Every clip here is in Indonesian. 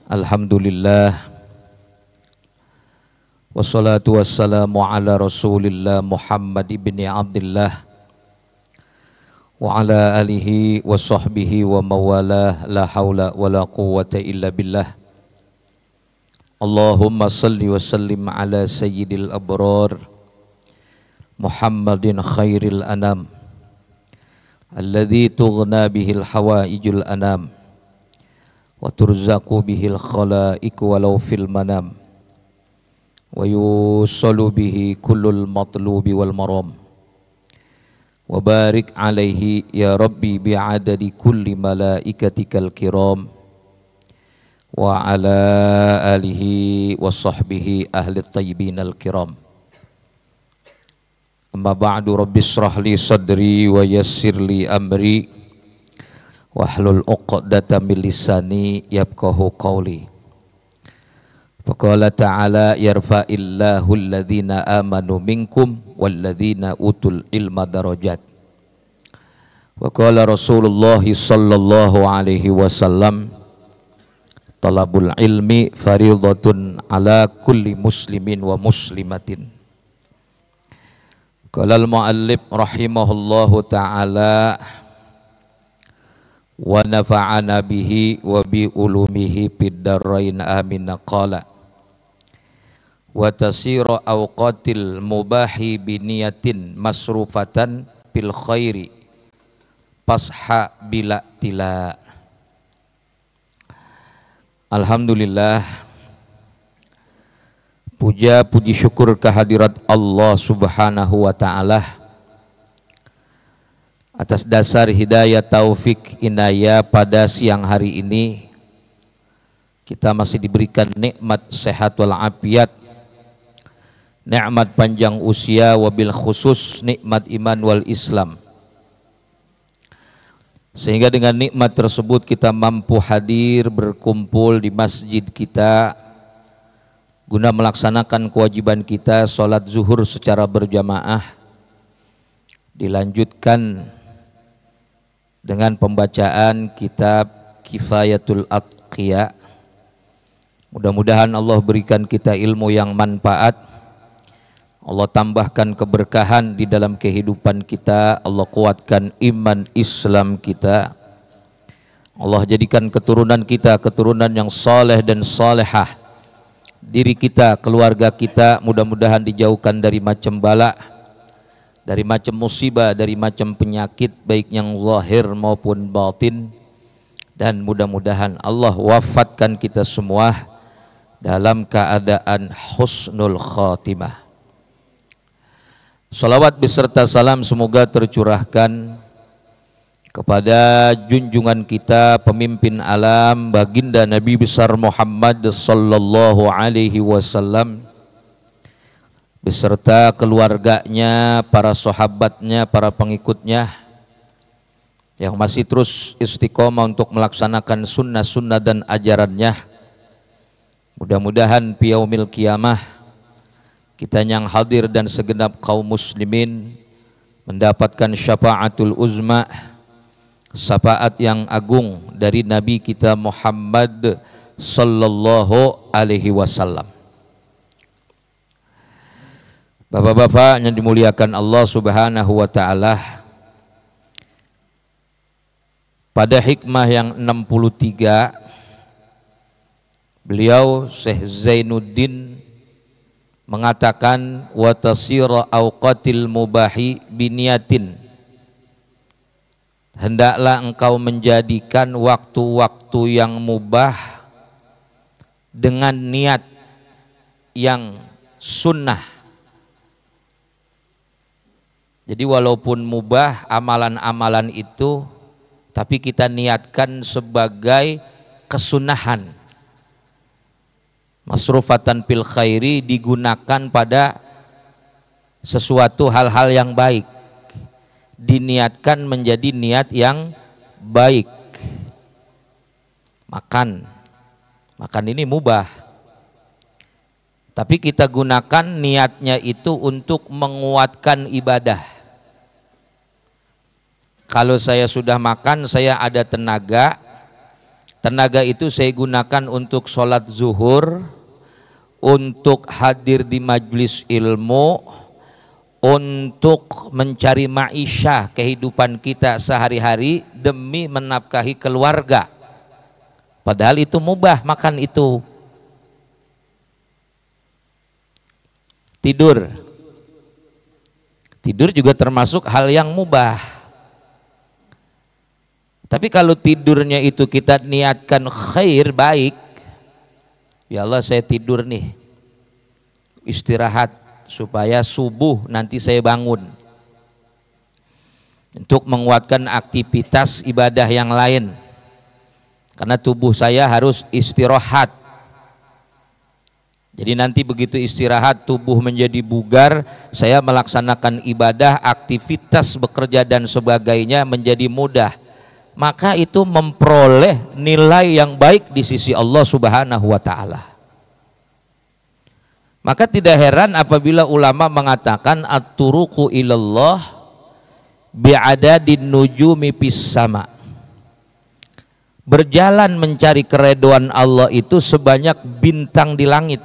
Alhamdulillah, wassalatu wassalamu ala rasulillah Muhammad ibni Abdillah wa ala alihi wa sahbihi wa mawalah, la hawla wa la quwwata illa billah. Allahumma salli wa sallim ala sayyidil abrar Muhammadin khairil anam alladhi tughna bihil hawaijul anam wa turzaqu bihil khalaiku walau fil manam wa yusallu bihi kullul matlubi wal maram wa barik alaihi ya rabbi bi'adadi kulli malaikatikal kiram wa ala alihi wa sahbihi ahli tayyibinal kiram. Amma ba'du, rabbi shrah li sadri wa yassir li amri wahlul 'uqdatam min lisani yafqahu qawli. Faqala ta'ala yarfa'illahu alladhina amanu minkum walladhina utul ilma darajat. Wa qala Rasulullah sallallahu alaihi wasallam talabul ilmi fariidatun ala kulli muslimin wa muslimatin. Qala al-muallif rahimahullahu ta'ala wa nafa'ana bihi wa bi ulumihi fid darain amin. Qala wa tasira awqatil mubahi bi niyatin masrufatan bil khairi pasha bila tila. Alhamdulillah, puja puji syukur kehadirat Allah subhanahu wa ta'ala atas dasar hidayah taufik inayah pada siang hari ini kita masih diberikan nikmat sehat wal afiat, nikmat panjang usia, wabil khusus nikmat iman wal Islam, sehingga dengan nikmat tersebut kita mampu hadir berkumpul di masjid kita guna melaksanakan kewajiban kita sholat zuhur secara berjamaah, dilanjutkan dengan pembacaan kitab Kifayatul Atqiya. Mudah-mudahan Allah berikan kita ilmu yang manfaat, Allah tambahkan keberkahan di dalam kehidupan kita, Allah kuatkan iman Islam kita, Allah jadikan keturunan kita keturunan yang saleh dan salehah, diri kita, keluarga kita mudah-mudahan dijauhkan dari macam bala, dari macam musibah, dari macam penyakit baik yang zahir maupun batin, dan mudah-mudahan Allah wafatkan kita semua dalam keadaan husnul khatimah. Salawat beserta salam semoga tercurahkan kepada junjungan kita pemimpin alam baginda Nabi besar Muhammad sallallahu alaihi wasallam beserta keluarganya, para sahabatnya, para pengikutnya yang masih terus istiqomah untuk melaksanakan sunnah-sunnah dan ajarannya. Mudah-mudahan yaumil qiyamah kita yang hadir dan segenap kaum muslimin mendapatkan syafaatul uzma, syafaat yang agung dari Nabi kita Muhammad sallallahu alaihi wasallam. Bapak-bapak yang dimuliakan Allah subhanahu wa ta'ala, pada hikmah yang 63 beliau Syekh Zainuddin mengatakan wa tasira awqatil mubahi biniyatin, hendaklah engkau menjadikan waktu-waktu yang mubah dengan niat yang sunnah. Jadi walaupun mubah amalan-amalan itu, tapi kita niatkan sebagai kesunahan. Masrufatan fil khairi, digunakan pada sesuatu hal-hal yang baik, diniatkan menjadi niat yang baik. Makan ini mubah, tapi kita gunakan niatnya itu untuk menguatkan ibadah. Kalau saya sudah makan, saya ada tenaga, Tenaga itu saya gunakan untuk sholat zuhur, untuk hadir di majelis ilmu, untuk mencari ma'isyah kehidupan kita sehari-hari demi menafkahi keluarga. Padahal itu mubah makan itu. Tidur juga termasuk hal yang mubah. Tapi kalau tidurnya itu kita niatkan khair, baik, ya Allah saya tidur nih, istirahat supaya subuh nanti saya bangun untuk menguatkan aktivitas ibadah yang lain, karena tubuh saya harus istirahat. Jadi nanti begitu istirahat tubuh menjadi bugar, saya melaksanakan ibadah, aktivitas bekerja dan sebagainya menjadi mudah. Maka itu memperoleh nilai yang baik di sisi Allah Subhanahu wa ta'ala. Maka tidak heran apabila ulama mengatakan at-turuqu ilallah bi'adadin nujumi fis sama. Berjalan mencari keridhaan Allah itu sebanyak bintang di langit.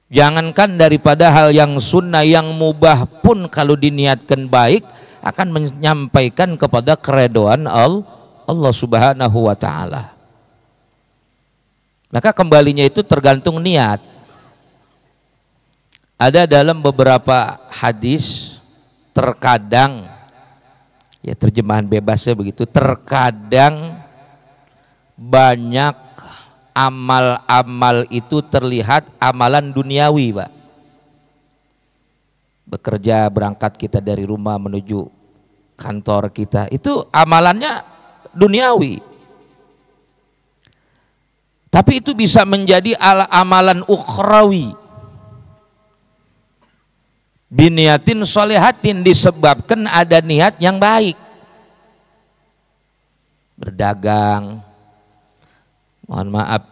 Jangankan daripada hal yang sunnah, yang mubah pun kalau diniatkan baik akan menyampaikan kepada keridhaan Allah Subhanahu wa ta'ala. Maka kembalinya itu tergantung niat. Ada dalam beberapa hadis, terkadang, ya terjemahan bebasnya begitu, terkadang banyak amal-amal itu terlihat amalan duniawi, Pak. Bekerja, berangkat kita dari rumah menuju kantor kita, itu amalannya duniawi. Tapi itu bisa menjadi amalan ukhrawi, biniatin solehatin, disebabkan ada niat yang baik. Berdagang, mohon maaf,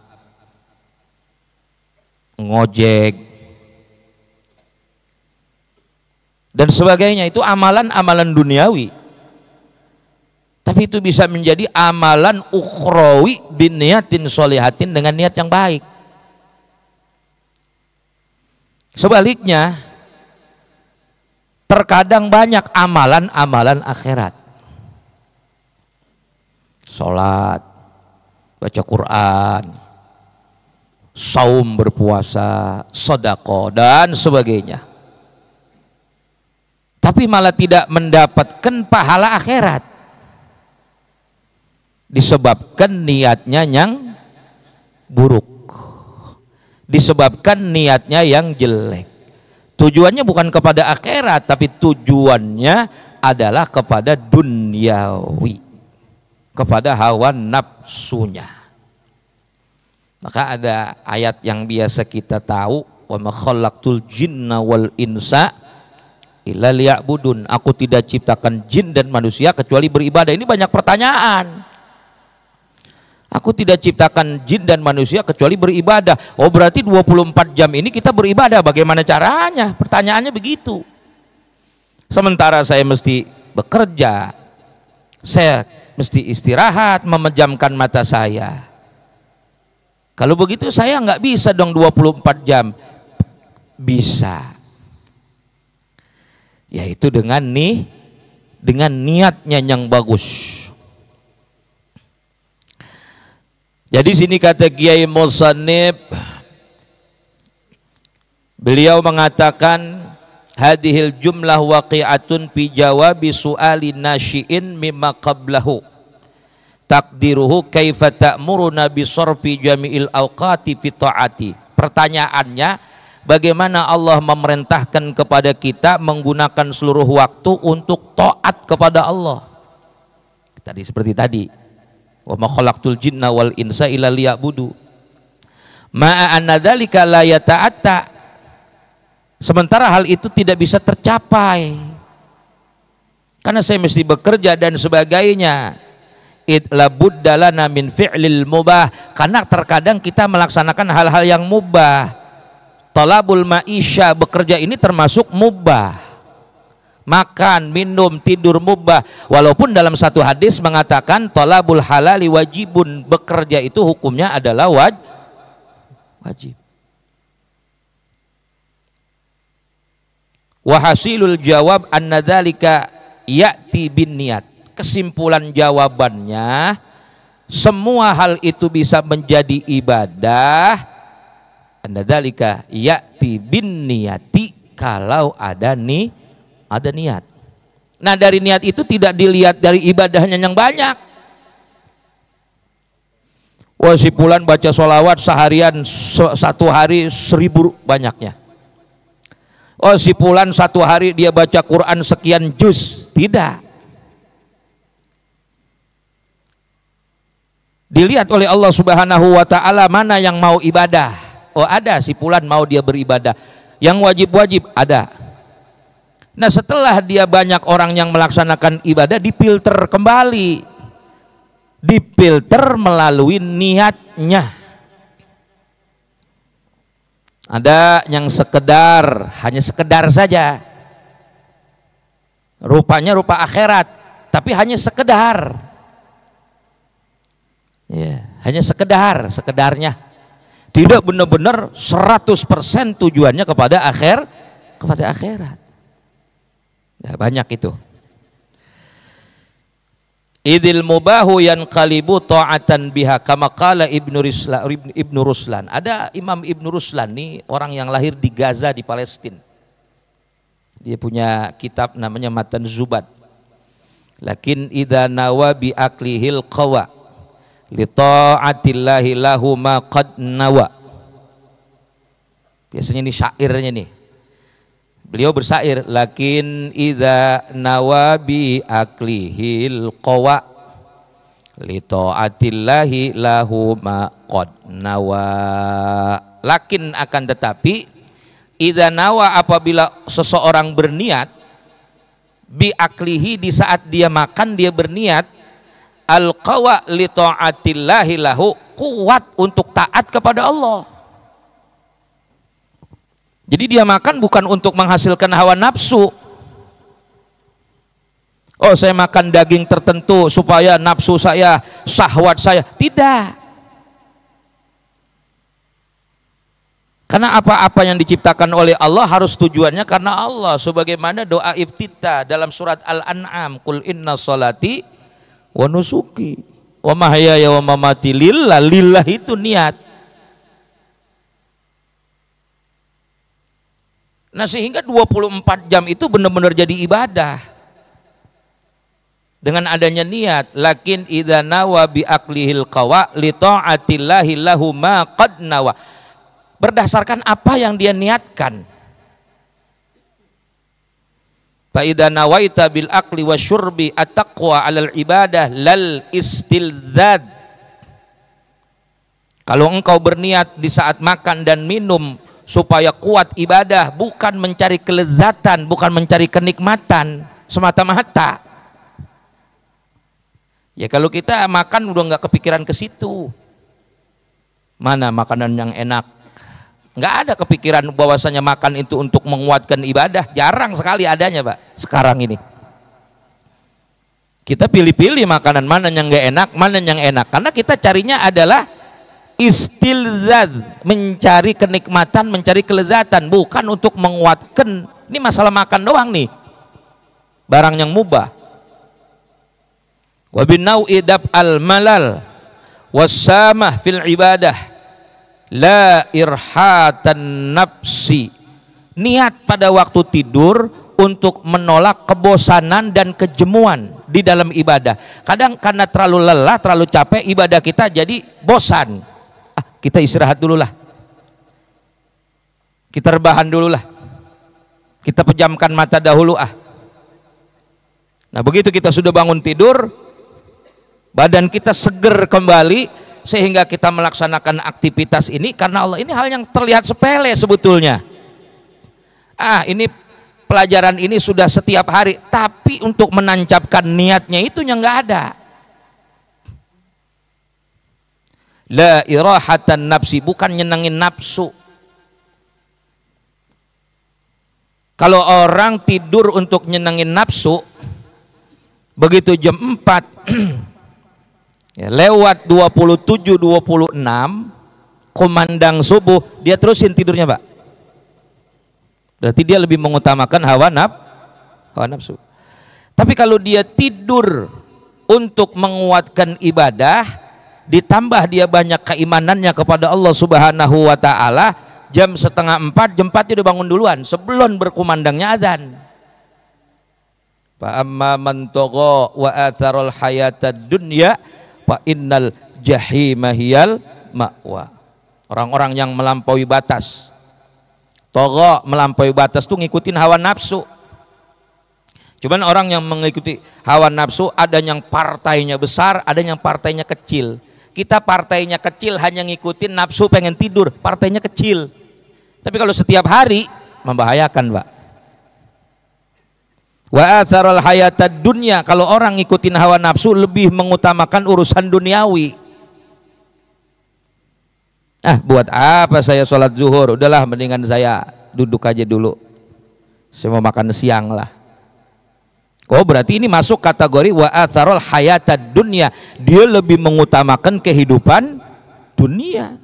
ngojek dan sebagainya, itu amalan-amalan duniawi. Tapi itu bisa menjadi amalan ukhrawi biniatin solihatin, dengan niat yang baik. Sebaliknya, terkadang banyak amalan-amalan akhirat, sholat, baca Quran, saum, berpuasa, sedekah dan sebagainya, tapi malah tidak mendapatkan pahala akhirat, disebabkan niatnya yang buruk, disebabkan niatnya yang jelek. Tujuannya bukan kepada akhirat, tapi tujuannya adalah kepada duniawi, kepada hawa nafsunya. Maka ada ayat yang biasa kita tahu, wa ma khalaqtul jinna wal insa illa liya'budun. Aku tidak ciptakan jin dan manusia kecuali beribadah. Ini banyak pertanyaan. Aku tidak ciptakan jin dan manusia kecuali beribadah. Oh, berarti 24 jam ini kita beribadah, bagaimana caranya? Pertanyaannya begitu. Sementara saya mesti bekerja, saya mesti istirahat, memejamkan mata saya. Kalau begitu saya nggak bisa dong 24 jam. Bisa. Yaitu dengan niatnya yang bagus. Jadi sini kata Kiai Musannif, beliau mengatakan hadhil jumlah waqi'atun fi jawabi su'ali nasyi'in mimma qablahu takdiruhu kaifa ta'muruna bi sarfi jami'il awqati fi ta'ati. Pertanyaannya, bagaimana Allah memerintahkan kepada kita menggunakan seluruh waktu untuk taat kepada Allah. Tadi seperti tadi, wa ma khalaqtul jinna wal insa illa liya'budu. Ma'a anna dzalika la yata'atta. Sementara hal itu tidak bisa tercapai karena saya mesti bekerja dan sebagainya. La budda lana min fi'lil mubah, karena terkadang kita melaksanakan hal-hal yang mubah. Talabul maisha, bekerja ini termasuk mubah. makan, minum, tidur mubah. Walaupun dalam satu hadis mengatakan thalabul halali wajibun, bekerja itu hukumnya adalah wajib. Wa hasilul jawab anna dzalika ya'ti bin niat. Kesimpulan jawabannya, semua hal itu bisa menjadi ibadah anna dzalika ya'ti bin niyati, kalau ada niat. Nah, dari niat itu tidak dilihat dari ibadahnya yang banyak. Wah, si fulan baca sholawat seharian, satu hari 1000 banyaknya. Oh, si fulan satu hari dia baca Quran sekian juz. Tidak. Dilihat oleh Allah Subhanahu wa ta'ala mana yang mau ibadah. Oh, ada si fulan mau dia beribadah. Yang wajib-wajib ada. Nah, setelah dia banyak orang yang melaksanakan ibadah, difilter kembali. Difilter melalui niatnya. Ada yang sekedar, hanya sekedar saja. Rupanya rupa akhirat, tapi hanya sekedar. Ya, hanya sekedarnya. Tidak benar-benar 100% tujuannya kepada akhirat. Ya, banyak itu. Idil mubahu yanqalibu ta'atan biha kama qala Ibnu Ruslan. Ada Imam Ibnu Ruslan nih, orang yang lahir di Gaza di Palestina. Dia punya kitab namanya Matan Zubat. Lakin idza nawa bi aklihil qawa li ta'atillahi lahu ma qad nawa. Biasanya ini syairnya nih. Beliau bersair, lakin idza nawa bi aklihil qawa li taatillahi lahu ma qad nawa. Lakin akan tetapi idza nawa, apabila seseorang berniat bi aklihi, di saat dia makan dia berniat al qawa li taatillahi lahu, kuat untuk taat kepada Allah. Jadi dia makan bukan untuk menghasilkan hawa nafsu. Oh, saya makan daging tertentu supaya nafsu saya, syahwat saya. Tidak. Karena apa-apa yang diciptakan oleh Allah harus tujuannya karena Allah. Sebagaimana doa iftitah dalam surat Al-An'am, Qul inna sholati wa nusuki wa mahyaya wa mamati lillah. Lillah itu niat. Nah, sehingga 24 jam itu benar-benar jadi ibadah dengan adanya niat. Lakin idza nawa bi aqlihil qawa li ta'atillahi lahu ma qad nawa, berdasarkan apa yang dia niatkan. Fa idza nawaita bil aqli wasyurbi at-taqwa 'alal ibadah lal istildzad. Kalau engkau berniat di saat makan dan minum supaya kuat ibadah, bukan mencari kelezatan, bukan mencari kenikmatan semata-mata. Ya, kalau kita makan udah nggak kepikiran ke situ. Mana makanan yang enak? Nggak ada kepikiran bahwasanya makan itu untuk menguatkan ibadah. Jarang sekali adanya, Pak, sekarang ini. Kita pilih-pilih makanan mana yang nggak enak, mana yang enak. Karena kita carinya adalah istilzad, mencari kenikmatan, mencari kelezatan, bukan untuk menguatkan. Ini masalah makan doang nih, barang yang mubah. Wa binau'i daf'al malal wasamah fil ibadah la irhatan nafsi. Niat pada waktu tidur untuk menolak kebosanan dan kejemuan di dalam ibadah. Kadang karena terlalu lelah, terlalu capek, ibadah kita jadi bosan. Kita istirahat dulu lah, kita rebahan dulu lah, kita pejamkan mata dahulu ah. Nah, begitu kita sudah bangun tidur, badan kita seger kembali, sehingga kita melaksanakan aktivitas ini karena Allah. Ini hal yang terlihat sepele sebetulnya. Ini pelajaran ini sudah setiap hari, tapi untuk menancapkan niatnya itu yang nggak ada. La irahatan nafsi, bukan nyenengin nafsu. Kalau orang tidur untuk nyenengin nafsu, begitu jam 4 ya, lewat 27-26 kumandang subuh, dia terusin tidurnya, Pak. Berarti dia lebih mengutamakan hawa nafsu. Tapi kalau dia tidur untuk menguatkan ibadah, ditambah dia banyak keimanannya kepada Allah Subhanahu wa taala, jam 3:30, jam 4 dia udah bangun duluan sebelum berkumandangnya azan. Fa amma man tagha wa atharal hayatad dunya fa innal jahima hiyal ma'wa. Orang-orang yang melampaui batas. Tagha, melampaui batas tuh ngikutin hawa nafsu. Cuman orang yang mengikuti hawa nafsu, ada yang partainya besar, ada yang partainya kecil. Kita partainya kecil hanya ngikutin nafsu pengen tidur, partainya kecil. Tapi kalau setiap hari membahayakan, Pak. Wa atharal hayatad dunya, kalau orang ngikutin hawa nafsu lebih mengutamakan urusan duniawi. Buat apa saya sholat zuhur? Udahlah, mendingan saya duduk aja dulu. Saya mau makan siang lah. Oh, berarti ini masuk kategori wa atharul hayatad dunya. Dia lebih mengutamakan kehidupan dunia.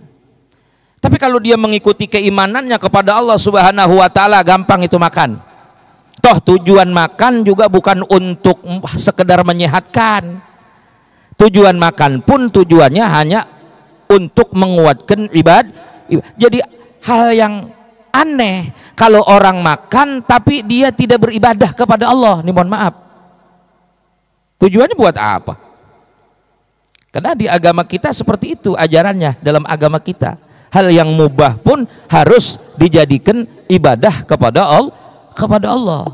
Tapi kalau dia mengikuti keimanannya kepada Allah Subhanahu wa taala, gampang itu makan. Toh tujuan makan juga bukan untuk sekedar menyehatkan. Tujuan makan pun tujuannya hanya untuk menguatkan ibadah. Jadi hal yang aneh kalau orang makan tapi dia tidak beribadah kepada Allah. Ini mohon maaf, tujuannya buat apa? Karena di agama kita seperti itu ajarannya. Dalam agama kita hal yang mubah pun harus dijadikan ibadah kepada Allah.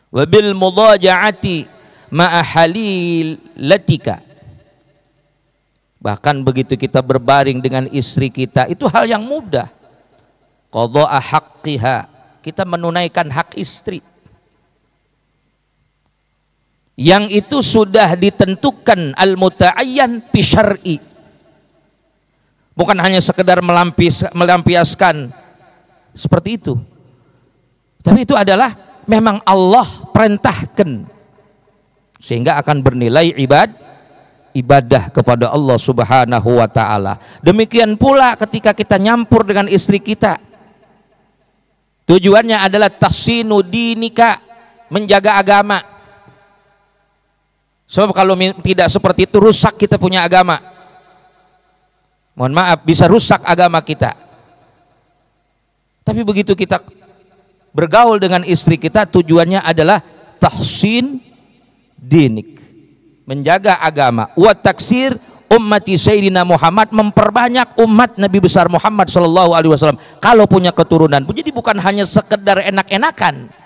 Wabil mudaja'ati ma'a halilatika. Bahkan begitu kita berbaring dengan istri kita, itu hal yang mudah. Qadha'a haqqiha, kita menunaikan hak istri yang itu sudah ditentukan al-muta'ayyan fi syar'i, bukan hanya sekedar melampiaskan seperti itu, tapi itu adalah memang Allah perintahkan sehingga akan bernilai ibadah kepada Allah Subhanahu wa taala. Demikian pula ketika kita nyampur dengan istri kita, tujuannya adalah tahsinu dinika, menjaga agama. Sebab kalau tidak seperti itu rusak kita punya agama. Mohon maaf, bisa rusak agama kita. Tapi begitu kita bergaul dengan istri kita, tujuannya adalah tahsin dinik, menjaga agama. Wa taksir ummati Sayyidina Muhammad, memperbanyak umat Nabi besar Muhammad sallallahu alaihi wasallam kalau punya keturunan. Jadi bukan hanya sekedar enak-enakan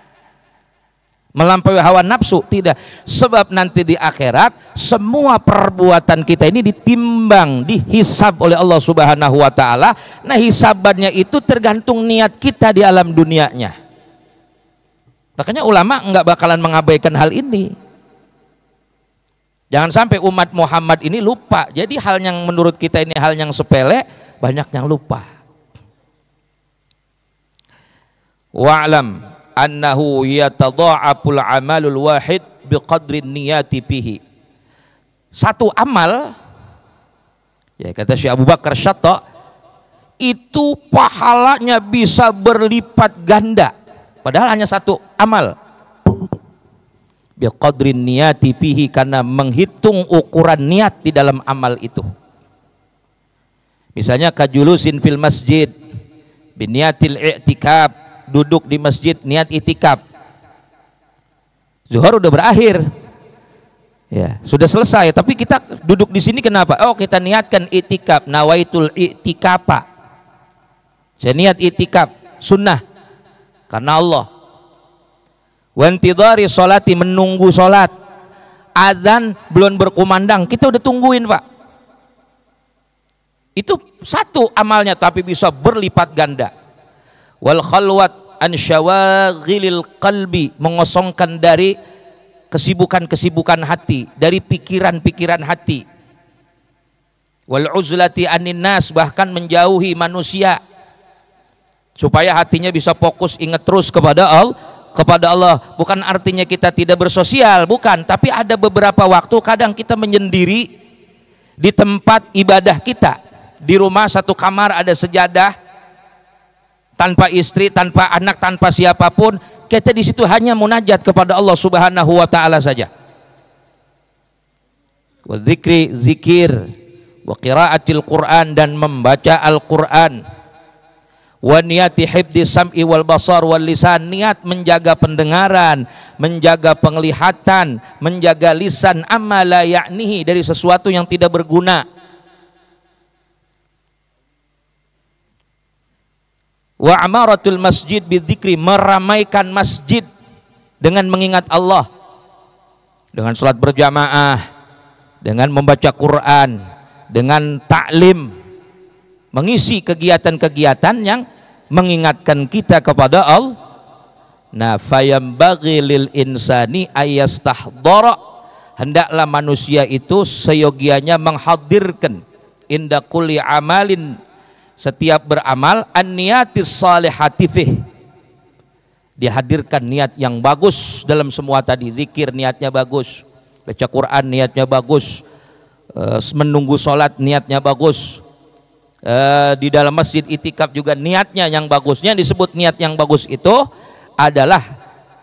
melampaui hawa nafsu, tidak. Sebab nanti di akhirat semua perbuatan kita ini ditimbang, dihisab oleh Allah Subhanahu wa taala. Nah, hisabannya itu tergantung niat kita di alam dunianya. Makanya ulama enggak bakalan mengabaikan hal ini. Jangan sampai umat Muhammad ini lupa. Jadi hal yang menurut kita ini hal yang sepele, banyak yang lupa. Wa'lam annahu yatadha'aful amalul wahid biqadri niyati fihi. Satu amal, ya kata Syekh Abu Bakar Syatta, itu pahalanya bisa berlipat ganda. Padahal hanya satu amal. Biqadri niyati fihi, karena menghitung ukuran niat di dalam amal itu. Misalnya kajulusin fil masjid biniyatil i'tikaf, duduk di masjid niat itikaf. Zuhur udah berakhir, ya sudah selesai, tapi kita duduk di sini kenapa? Oh, kita niatkan itikaf, nawaitul itikafa, saya niat itikaf sunnah karena Allah. Wantidhari sholati, menunggu sholat, azan belum berkumandang kita udah tungguin, Pak. Itu satu amalnya tapi bisa berlipat ganda. Wal khalwat an syawaghilil qalbi, mengosongkan dari kesibukan-kesibukan hati, dari pikiran-pikiran hati. Wal uzlati anin nas, bahkan menjauhi manusia. supaya hatinya bisa fokus ingat terus kepada Allah. Bukan artinya kita tidak bersosial, bukan, tapi ada beberapa waktu kadang kita menyendiri di tempat ibadah kita, di rumah satu kamar ada sejadah, tanpa istri, tanpa anak, tanpa siapapun, kita di situ hanya munajat kepada Allah Subhanahu wa taala saja. Wa dzikri, zikir, wa qiraatil Quran, dan membaca Al-Qur'an. Wa niyati hifdzi sam'i wal basar wal lisan, niat menjaga pendengaran, menjaga penglihatan, menjaga lisan amma la ya'nihi, dari sesuatu yang tidak berguna. Wa amaratul masjid bidzikri, meramaikan masjid dengan mengingat Allah, dengan salat berjamaah, dengan membaca Quran, dengan taklim, mengisi kegiatan-kegiatan yang mengingatkan kita kepada Allah. Nah, fayambaghi lil insani ayastahdara, hendaklah manusia itu seyogianya menghadirkan inda kulli amalin, setiap beramal, an-niyatis salihati fih, dihadirkan niat yang bagus dalam semua tadi. Zikir niatnya bagus, baca Quran niatnya bagus, menunggu sholat niatnya bagus, di dalam masjid itikaf juga niatnya yang bagusnya. Disebut niat yang bagus itu adalah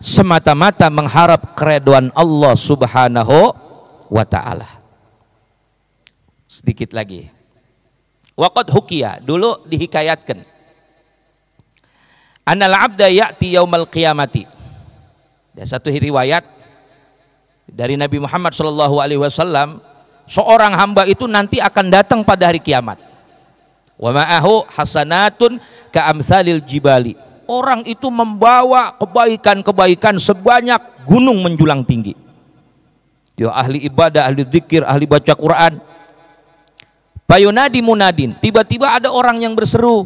semata-mata mengharap keridhaan Allah Subhanahu wa ta'ala. Sedikit lagi, waqad hukiya, dulu dihikayatkan, annal abda ya'ti yaumal qiyamati, ada satu riwayat dari Nabi Muhammad SAW, seorang hamba itu nanti akan datang pada hari kiamat, wa ma'ahu hasanatun ka'amsalil jibali, orang itu membawa kebaikan-kebaikan sebanyak gunung menjulang tinggi. Dia ahli ibadah, ahli zikir, ahli baca Quran. Fayunadi munadin, tiba-tiba ada orang yang berseru,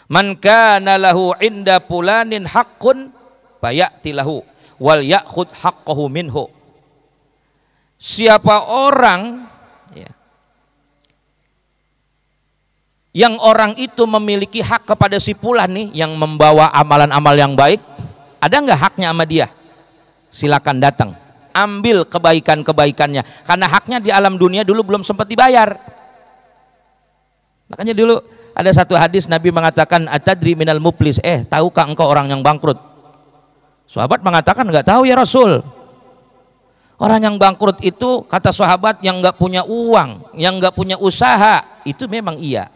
man kana lahu inda fulanin haqqun fayati lahu wal ya'khud haqqahu minhu. Siapa orang ya, yang orang itu memiliki hak kepada si fulan nih, yang membawa amalan-amal yang baik, ada nggak haknya sama dia? Silakan datang, ambil kebaikan-kebaikannya, karena haknya di alam dunia dulu belum sempat dibayar. Makanya dulu ada satu hadis Nabi mengatakan, atadri minal muflis, tahukah engkau orang yang bangkrut? Sahabat mengatakan, enggak tahu ya Rasul. Orang yang bangkrut itu, kata sahabat, yang enggak punya uang, yang enggak punya usaha, itu memang iya.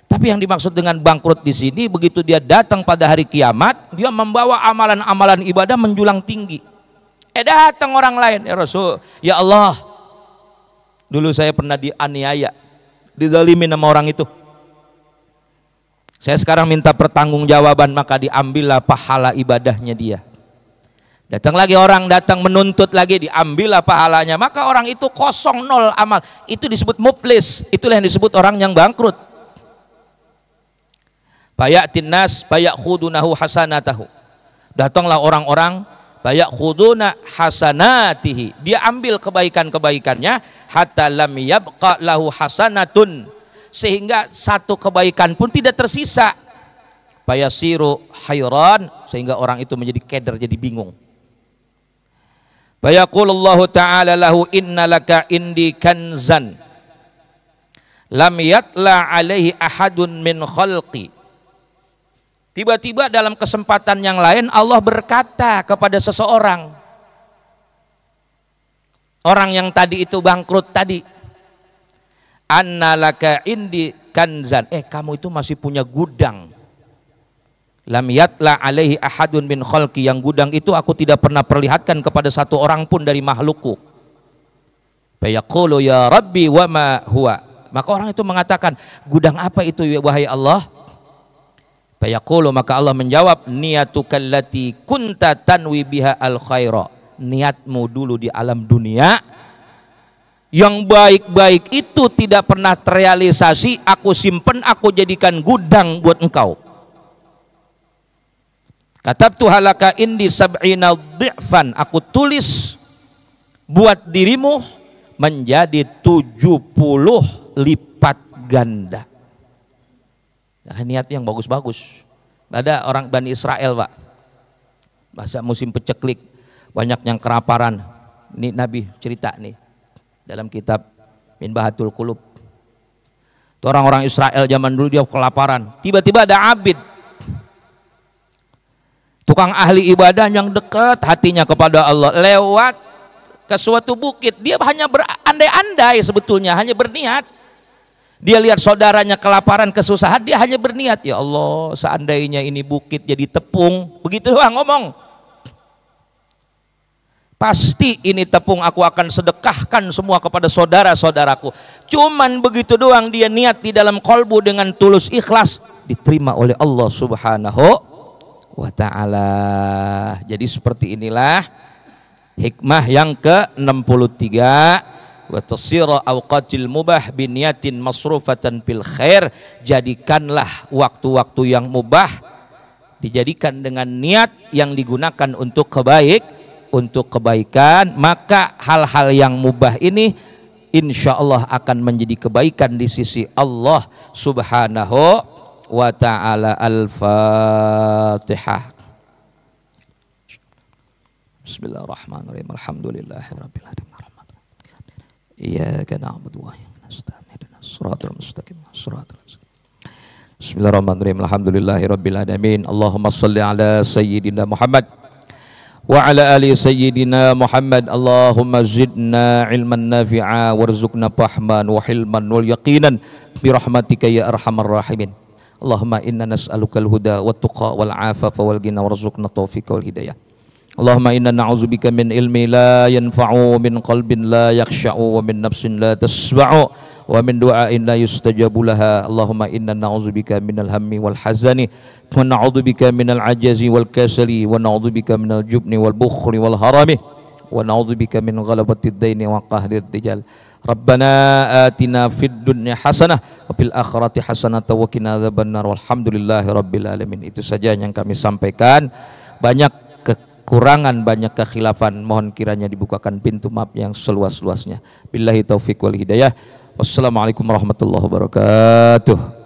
Tapi yang dimaksud dengan bangkrut di sini, begitu dia datang pada hari kiamat, dia membawa amalan-amalan ibadah menjulang tinggi. Datang orang lain, ya Rasul, ya Allah, dulu saya pernah dianiaya, dizalimin sama orang itu. Saya sekarang minta pertanggungjawaban, maka diambillah pahala ibadahnya dia. Datang lagi orang, datang menuntut lagi, diambillah pahalanya. Maka orang itu kosong, nol amal. Itu disebut muflis, itulah yang disebut orang yang bangkrut. Bayatin nas bayakhudunahu hasanatahu. Datanglah orang-orang, bayakhuduna hasanatihi, dia ambil kebaikan-kebaikannya, hatta lam yabqa lahu hasanatun, sehingga satu kebaikan pun tidak tersisa. Bayasiru hayran, sehingga orang itu menjadi keder, jadi bingung. Bayaqulullahu ta'ala lahu innalaka indi kanzan lam yatla alaihi ahadun min khalqi. Tiba-tiba dalam kesempatan yang lain Allah berkata kepada seseorang, orang yang tadi itu bangkrut tadi, annalaka indi kanzan, kamu itu masih punya gudang, lam yatla alaihi ahadun min khalqi, yang gudang itu aku tidak pernah perlihatkan kepada satu orang pun dari makhlukku. Fayaqulu ya Rabbi wa ma huwa, maka orang itu mengatakan, gudang apa itu wahai Allah? Fayaqulu, maka Allah menjawab, niyatukallati kunta tanwi biha al khaira, niatmu dulu di alam dunia yang baik-baik itu tidak pernah terrealisasi, aku simpen, aku jadikan gudang buat engkau. Katabtu halaka indi sab'ina dhi'fan, aku tulis buat dirimu menjadi 70 lipat ganda. Nah, niatnya yang bagus-bagus. Ada orang Bani Israel, Pak, masa musim peceklik, banyak yang kelaparan. Ini Nabi cerita nih dalam kitab Minbahatul Qulub. Orang-orang Israel zaman dulu dia kelaparan. Tiba-tiba ada abid, tukang ahli ibadah yang dekat hatinya kepada Allah, lewat ke suatu bukit. Dia hanya berandai-andai sebetulnya, hanya berniat. Dia lihat saudaranya kelaparan, kesusahan, dia hanya berniat, ya Allah, seandainya ini bukit jadi tepung. Begitu doang ngomong. Pasti ini tepung aku akan sedekahkan semua kepada saudara-saudaraku. Cuman begitu doang dia niat di dalam kolbu dengan tulus ikhlas, diterima oleh Allah Subhanahu wa ta'ala. Jadi seperti inilah hikmah yang ke-63, wa tasira awqatil mubah biniyatin masrufatan bil khair. Jadikanlah waktu-waktu yang mubah dijadikan dengan niat yang digunakan untuk kebaikan, maka hal-hal yang mubah ini insya Allah akan menjadi kebaikan di sisi Allah Subhanahu wa ta'ala. Al-Fatihah. Bismillahirrahmanirrahim. Alhamdulillahirabbil alamin. Iyyaka na'budu wa iyyaka nasta'in. Ihdinas siratal mustaqim. Bismillahirrahmanirrahim. Alhamdulillahirabbil alamin. Allahumma shalli ala sayyidina Muhammad wa ala ali sayyidina Muhammad. Allahumma zidna ilman nafi'a warzuqna fahman wa hilman wal yaqinan bi rahmatika ya arhamar rahimin. Allahumma inna nas'alukal huda wat tuqa wal afafa wal ghina warzuqna taufiqa wal hidayah. Allahumma inna na'udzubika min ilmi la yanfa'u, min qalbin la yakhsha'u, wa min nafsin la tasba'u, wa min du'ain la yustajabu laha. Allahumma inna na'udzubika minal hammi wal hazani, wa na'udzubika minal ajazi wal kasali, wa na'udzubika minal jubni wal bukhli wal harami, wa na'udzubika min ghalabatid daini wa qahrid rijal. Rabbana atina fid dunya hasanah wa fil akhirati hasanah wa qina adzabannar. Walhamdulillahi rabbil alamin. Itu saja yang kami sampaikan. Banyak kekurangan, banyak kekhilafan, mohon kiranya dibukakan pintu maaf yang seluas-luasnya. Billahi taufiq wal hidayah. Wassalamualaikum warahmatullahi wabarakatuh.